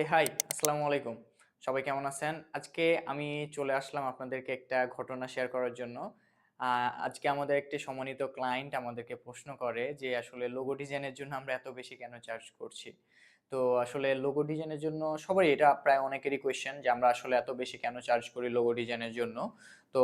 High, আসসালামু আলাইকুম। সবাই কেমন আছেন? আজকে আমি চলে আসলাম আপনাদেরকে একটা ঘটনা শেয়ার করার জন্য। আ আজকে আমাদের একটি সম্মানিত ক্লায়েন্ট আমাদেরকে প্রশ্ন করে যে, আসলে লোগো ডিজাইনের জন্য আমরা এত বেশি কেন চার্জ করছি? তো আসলে লোগো ডিজাইনের জন্য সবারই এটা প্রায় অনেকেরই কোয়েশ্চেন যে, আমরা আসলে এত বেশি কেন চার্জ করি লোগো ডিজাইনের জন্য? তো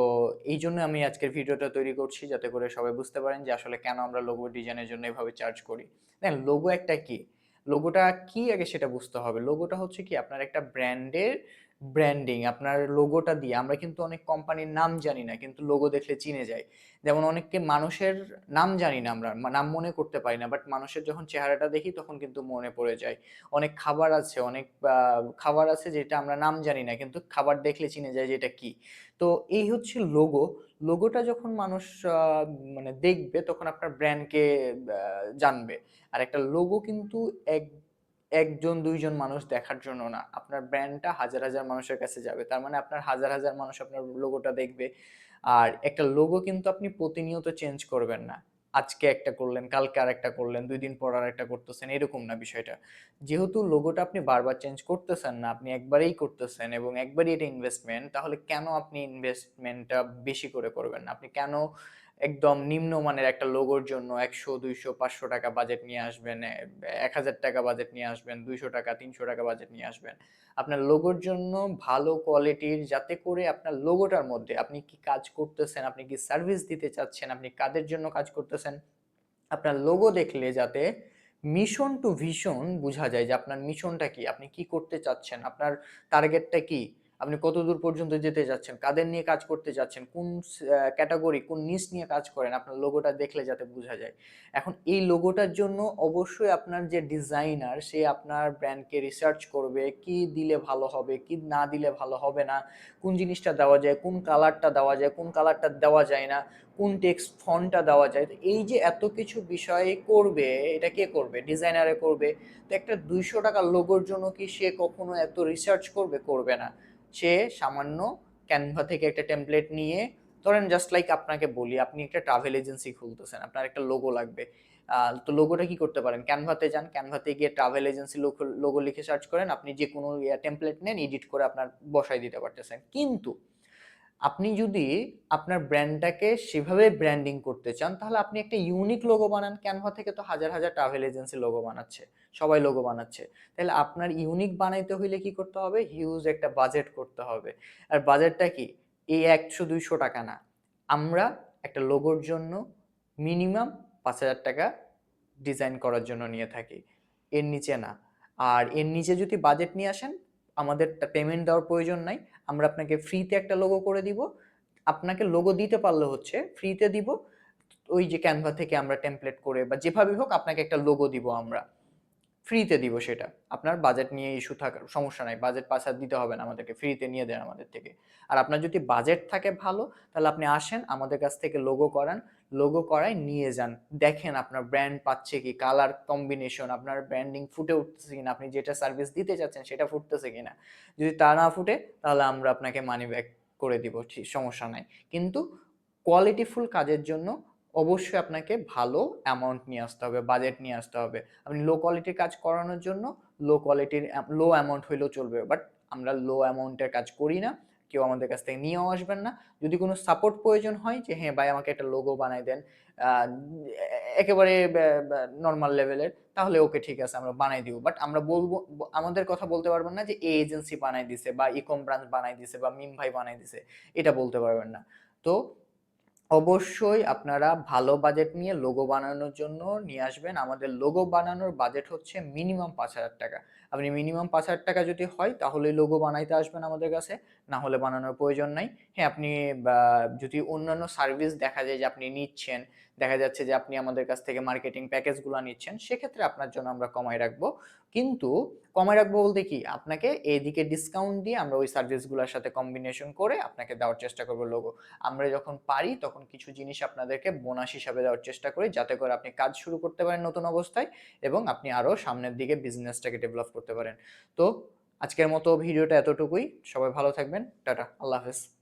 এইজন্য আমি আজকের ভিডিওটা তৈরি করছি যাতে করে সবাই বুঝতে পারেন যে, আসলে কেন আমরা লোগো ডিজাইনের জন্য এভাবে চার্জ করি। দেখেন লোগো একটা কি? লোগোটা কি আগে সেটা বুঝতে হবে। লোগোটা হচ্ছে কি আপনার একটা ব্র্যান্ডের ব্র্যান্ডিং। আপনার লোগোটা দিয়ে আমরা কিন্তু অনেক কোম্পানির নাম জানি না কিন্তু লোগো দেখলে চিনে যাই। যেমন অনেককে মানুষের নাম জানি না আমরা, নাম মনে করতে পারি না। বাট মানুষের যখন চেহারাটা দেখি তখন কিন্তু মনে পড়ে যায়। অনেক খাবার আছে, অনেক খাবার আছে যেটা আমরা নাম জানি না কিন্তু খাবার দেখলে চিনে যাই যে এটা কি। তো এই হচ্ছে লোগো। লোগোটা যখন মানুষ আ মানে দেখবে তখন আপনার ব্র্যান্ডকে আ জানবে। আর একটা লোগো কিন্তু এক ১ জন ২ জন মানুষ দেখার জন্য না। আপনার ব্র্যান্ডটা হাজার, হাজার মানুষের কাছে যাবে। তার মানে আপনার হাজার, হাজার মানুষ আপনার লোগোটা দেখবে। আর একটা লোগো কিন্তু আপনি প্রতিনিয়ত চেঞ্জ করবেন না। আজকে একটা করলেন, কালকে আরেকটা করলেন, ২ দিন পর আরেকটা করতেছেন, এরকম না বিষয়টা। যেহেতু লোগোটা আপনি বারবার চেঞ্জ করতেছেন না, আপনি একবারেই করতেছেন এবং একবারই এটা ইনভেস্টমেন্ট, তাহলে কেন আপনি ইনভেস্টমেন্টটা বেশি করে করবেন না? আপনি কেন একদম নিম্নমানের একটা লোগোর জন্য ১০০, ২০০, ৳৫০০ বাজেট নিয়ে আসবেন, ৳১,০০০ বাজেট নিয়ে আসবেন, ৳২০০, ৳৩০০ বাজেট নিয়ে আসবেন। আপনার লোগোর জন্য ভালো কোয়ালিটির যাতে করে আপনার লোগোটার মধ্যে আপনি কি কাজ করতেছেন, আপনি কি সার্ভিস দিতে চাচ্ছেন, আপনি কাদের জন্য কাজ করতেছেন, আপনার লোগো দেখলে যাতে মিশন টু ভিশন বুঝা যায় যে আপনার মিশনটা কি? আপনি কি করতে চাচ্ছেন? আপনার টার্গেটটা কি? আপনি কতদূর পর্যন্ত যেতে চাচ্ছেন? কাদের নিয়ে কাজ করতে চাচ্ছেন? কোন ক্যাটেগরি, কোন নিশ নিয়ে কাজ করেন? আপনার লোগোটা দেখলে যাতে বুঝা যায়। এখন এই লোগোটার জন্য অবশ্যই আপনার যে ডিজাইনার সে আপনার ব্র্যান্ডকে রিসার্চ করবে। কি দিলে ভালো হবে? কি না দিলে ভালো হবে না? কোন জিনিসটা দেওয়া যায়? কোন কালারটা দেওয়া যায়? কোন কালারটা দেওয়া যায় না? কোন টেক্সট ফন্টটা দেওয়া যায়। তো এই যে এত কিছু বিষয় করবে, এটা কে করবে? ডিজাইনারে করবে। তো একটা ৳২০০ লোগোর জন্য কি সে কখনো এত রিসার্চ করবে? করবে না। সে সামান্য Canva থেকে একটা টেমপ্লেট নিয়ে ধরেন জাস্ট লাইক আপনাকে বলি, আপনি একটা ট্রাভেল এজেন্সি খুলতেছেন। আপনার একটা লোগো লাগবে। তো লোগোটা কি করতে পারেন? Canva তে যান। Canva তে গিয়ে ট্রাভেল এজেন্সি লোগো লিখে সার্চ করেন। আপনি যেকোনো টেমপ্লেট নেন, এডিট করে আপনার বসায় দিতে পারতেছেন। কিন্তু আপনি যদি আপনার ব্র্যান্ডটাকে সেভাবে ব্র্যান্ডিং করতে চান, তাহলে আপনি একটা ইউনিক লোগো বানান। Canva থেকে তো হাজার, হাজার ট্রাভেল এজেন্সি লোগো বানাচ্ছে। সবাই লোগো বানাচ্ছে। তাইলে আপনার ইউনিক বানাইতে হইলে কি করতে হবে? হিউজ একটা বাজেট করতে হবে। আর বাজেটটা কি? এই ৳১০০-৳২০০ না। আমরা একটা লোগোর জন্য মিনিমাম ৳৫,০০০ ডিজাইন করার জন্য নিয়ে থাকি। এর নিচে না। আর এর নিচে যদি বাজেট নিয়ে আসেন, আমাদের পেমেন্ট দেওয়ার প্রয়োজন নাই। আমরা আপনাকে ফ্রিতে একটা লোগো করে দিব। আপনাকে লোগো দিতে পারলে হচ্ছে ফ্রিতে দিব। ওই যে Canva থেকে আমরা টেমপ্লেট করে বা যেভাবে হোক আপনাকে একটা লোগো দিব আমরা। ফ্রিতে দিব সেটা। আপনার বাজেট নিয়ে ইস্যু থাকার সমস্যা নাই। বাজেট ৫,০০০ দিতে হবে না আমাদেরকে। ফ্রিতে নিয়ে দেন আমাদের থেকে। আর আপনার যদি বাজেট থাকে ভালো, তাহলে আপনি আসেন আমাদের কাছ থেকে লোগো করান। লোগো করায় নিয়ে যান। দেখেন আপনার ব্র্যান্ড পাচ্ছে কি, কালার কম্বিনেশন, আপনার ব্র্যান্ডিং ফুটে উঠতেছে কিনা, আপনি যেটা সার্ভিস দিতে চাচ্ছেন সেটা ফুটতেছে কিনা। যদি তা না ফুটে তাহলে আমরা আপনাকে মানি ব্যাক করে দিব। সমস্যা নাই। কিন্তু কোয়ালিটিফুল কাজের জন্য অবশ্যই আপনাকে ভালো অ্যামাউন্ট নিয়ে আসতে হবে, বাজেট নিয়ে আসতে হবে। আপনি লো কোয়ালিটির কাজ করানোর জন্য লো অ্যামাউন্ট হইলেও চলবে। বাট আমরা লো অ্যামাউন্টের কাজ করি না। কেউ আমাদের কাছ থেকে নিয়েও আসবেন না। যদি কোনো সাপোর্ট প্রয়োজন হয় যে হ্যাঁ, ভাই আমাকে একটা লোগো বানায় দেন। আ একেবারে ব্যা ব্যা নরমাল লেভেলের তাহলে ওকে ঠিক আছে আমরা বানায় দিব। বাট আমরা বলব আমাদের কথা বলতে পারবেন না যে এই এজেন্সি বানায় দিছে বা ইকম ব্রাঞ্চ বানায় দিছে বা মিম ভাই বানায় দিছে। এটা বলতে পারবেন না। তো অবশ্যই আপনারা ভালো বাজেট নিয়ে লোগো বানানোর জন্য নিয়ে আসবেন। আমাদের লোগো বানানোর বাজেট হচ্ছে মিনিমাম ৳৫,০০০। আপনি মিনিমাম ৳৫,০০০ যদি হয় তাহলে লোগো বানাইতে আসবেন আমাদের কাছে। না হলে বানানোর প্রয়োজন নাই। হ্যাঁ, আপনি বা যদি অন্যান্য সার্ভিস দেখা যায় যে আপনি নিচ্ছেন, দেখা যাচ্ছে যে আপনি আমাদের কাছ থেকে মার্কেটিং প্যাকেজ গুলা নিচ্ছেন, সেক্ষেত্রে আপনার জন্য আমরা কমায় রাখবো। কিন্তু কমায় রাখবো বলতে কি? আপনাকে এদিকে ডিসকাউন্ট দিয়ে আমরা ওই সার্ভিস গুলার সাথে কম্বিনেশন করে আপনাকে দেওয়ার চেষ্টা করব লোগো। আমরা যখন পারি তখন কিছু জিনিস আপনাদেরকে বোনাস হিসাবে দেওয়ার চেষ্টা করি যাতে করে আপনি কাজ শুরু করতে পারেন নতুন অবস্থায় এবং আপনি আরো সামনের দিকে বিজনেসটাকে ডেভেলপ করতে পারেন। তো আজকের মতো ভিডিওটা এতটুকুই। সবাই ভালো থাকবেন। টাটা। আল্লাহ হাফেজ।